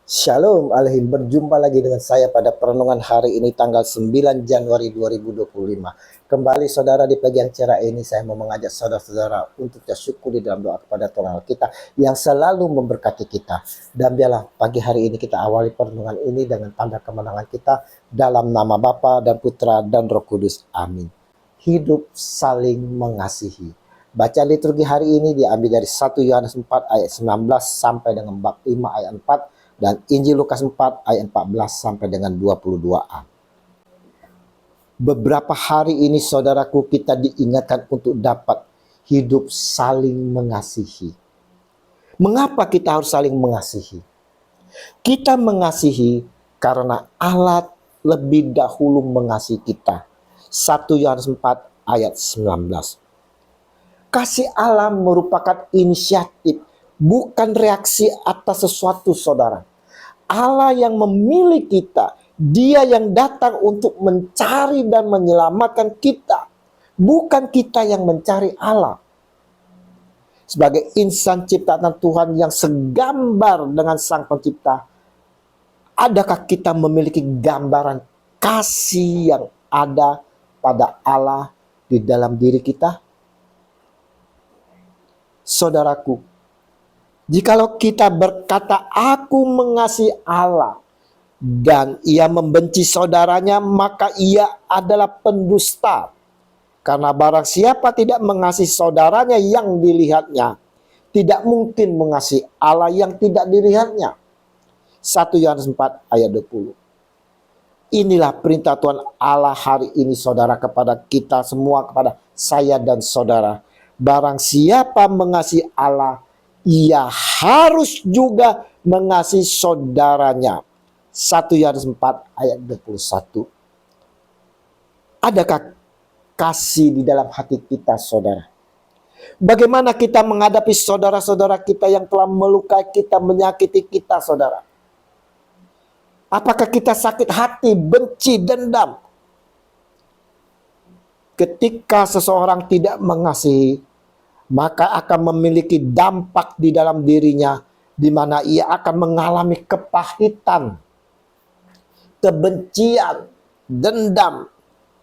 Shalom Alhim, berjumpa lagi dengan saya pada perenungan hari ini tanggal 9 Januari 2025. Kembali saudara, di pagi yang cerah ini saya mau mengajak saudara-saudara untuk bersyukur di dalam doa kepada Tuhan kita yang selalu memberkati kita. Dan biarlah pagi hari ini kita awali perenungan ini dengan tanda kemenangan kita dalam nama Bapa dan Putra dan Roh Kudus. Amin. Hidup saling mengasihi. Bacaan liturgi hari ini diambil dari 1 Yohanes 4 ayat 19 sampai dengan bab 5 ayat 4 dan Injil Lukas 4 ayat 14 sampai dengan 22a. Beberapa hari ini saudaraku, kita diingatkan untuk dapat hidup saling mengasihi. Mengapa kita harus saling mengasihi? Kita mengasihi karena Allah lebih dahulu mengasihi kita. 1 Yohanes 4 ayat 19. Kasih Allah merupakan inisiatif, bukan reaksi atas sesuatu, saudara. Allah yang memilih kita, Dia yang datang untuk mencari dan menyelamatkan kita, bukan kita yang mencari Allah. Sebagai insan ciptaan Tuhan yang segambar dengan Sang Pencipta, adakah kita memiliki gambaran kasih yang ada pada Allah di dalam diri kita? Saudaraku, jikalau kita berkata aku mengasihi Allah dan ia membenci saudaranya, maka ia adalah pendusta. Karena barang siapa tidak mengasihi saudaranya yang dilihatnya, tidak mungkin mengasihi Allah yang tidak dilihatnya. 1 Yohanes 4 ayat 20. Inilah perintah Tuhan Allah hari ini saudara, kepada kita semua, kepada saya dan saudara. Barang siapa mengasihi Allah, ia harus juga mengasihi saudaranya. 1 Yohanes 4 ayat 21. Adakah kasih di dalam hati kita, saudara? Bagaimana kita menghadapi saudara-saudara kita yang telah melukai kita, menyakiti kita, saudara? Apakah kita sakit hati, benci, dendam? Ketika seseorang tidak mengasihi, maka akan memiliki dampak di dalam dirinya, di mana ia akan mengalami kepahitan, kebencian, dendam,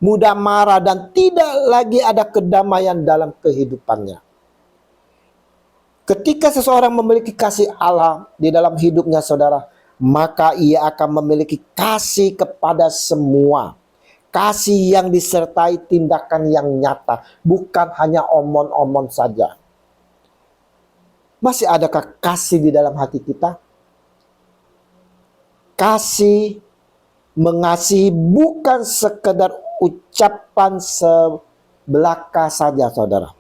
mudah marah, dan tidak lagi ada kedamaian dalam kehidupannya. Ketika seseorang memiliki kasih Allah di dalam hidupnya, saudara, maka ia akan memiliki kasih kepada semua. Kasih yang disertai tindakan yang nyata, bukan hanya omong-omong saja. Masih adakah kasih di dalam hati kita? Kasih, mengasihi bukan sekedar ucapan sebelaka saja, saudara.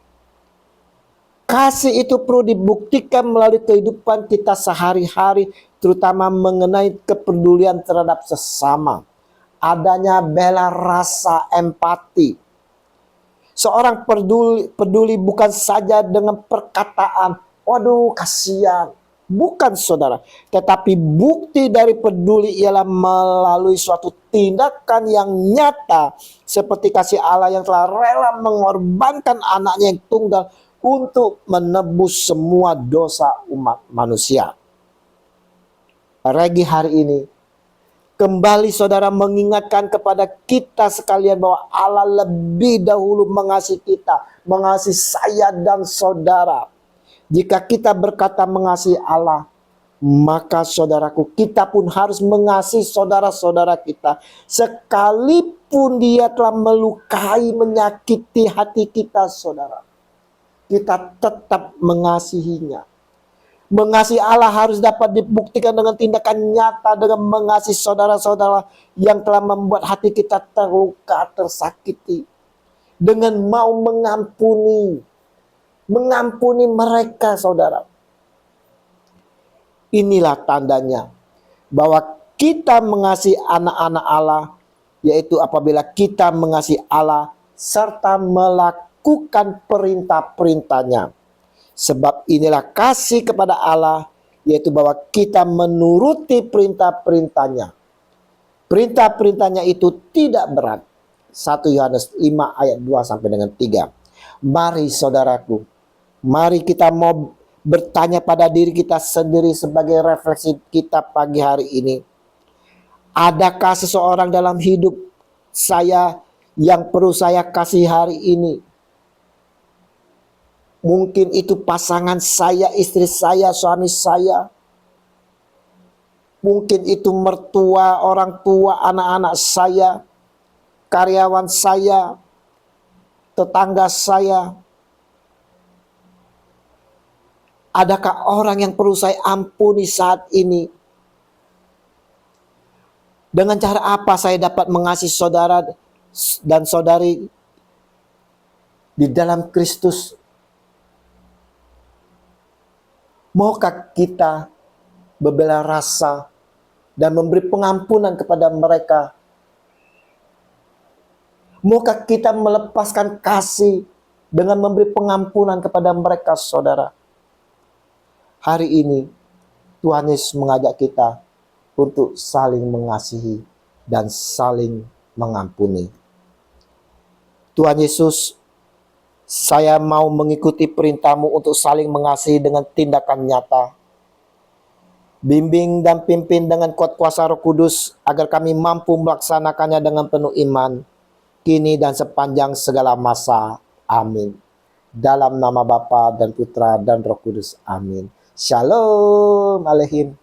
Kasih itu perlu dibuktikan melalui kehidupan kita sehari-hari, terutama mengenai kepedulian terhadap sesama. Adanya bela rasa empati. Seorang peduli bukan saja dengan perkataan, waduh kasihan. Bukan, saudara. Tetapi bukti dari peduli ialah melalui suatu tindakan yang nyata. Seperti kasih Allah yang telah rela mengorbankan anaknya yang tunggal untuk menebus semua dosa umat manusia. Pagi hari ini, kembali saudara mengingatkan kepada kita sekalian bahwa Allah lebih dahulu mengasihi kita, mengasihi saya dan saudara. Jika kita berkata mengasihi Allah, maka saudaraku, kita pun harus mengasihi saudara-saudara kita. Sekalipun dia telah melukai, menyakiti hati kita, saudara, kita tetap mengasihinya. Mengasihi Allah harus dapat dibuktikan dengan tindakan nyata, dengan mengasihi saudara-saudara yang telah membuat hati kita terluka, tersakiti. Dengan mau mengampuni mereka, saudara. Inilah tandanya bahwa kita mengasihi anak-anak Allah, yaitu apabila kita mengasihi Allah serta melakukan perintah-perintahnya. Sebab inilah kasih kepada Allah, yaitu bahwa kita menuruti perintah-perintahnya. Perintah-perintahnya itu tidak berat. 1 Yohanes 5 ayat 2 sampai dengan 3. Mari saudaraku, mari kita mau bertanya pada diri kita sendiri sebagai refleksi kita pagi hari ini. Adakah seseorang dalam hidup saya yang perlu saya kasih hari ini? Mungkin itu pasangan saya, istri saya, suami saya. Mungkin itu mertua, orang tua, anak-anak saya, karyawan saya, tetangga saya. Adakah orang yang perlu saya ampuni saat ini? Dengan cara apa saya dapat mengasihi saudara dan saudari di dalam Kristus? Maukah kita berbela rasa dan memberi pengampunan kepada mereka? Maukah kita melepaskan kasih dengan memberi pengampunan kepada mereka, saudara? Hari ini Tuhan Yesus mengajak kita untuk saling mengasihi dan saling mengampuni. Tuhan Yesus, saya mau mengikuti perintah-Mu untuk saling mengasihi dengan tindakan nyata. Bimbing dan pimpin dengan kuat kuasa Roh Kudus agar kami mampu melaksanakannya dengan penuh iman, kini dan sepanjang segala masa. Amin. Dalam nama Bapa dan Putra dan Roh Kudus. Amin. Shalom Aleihim.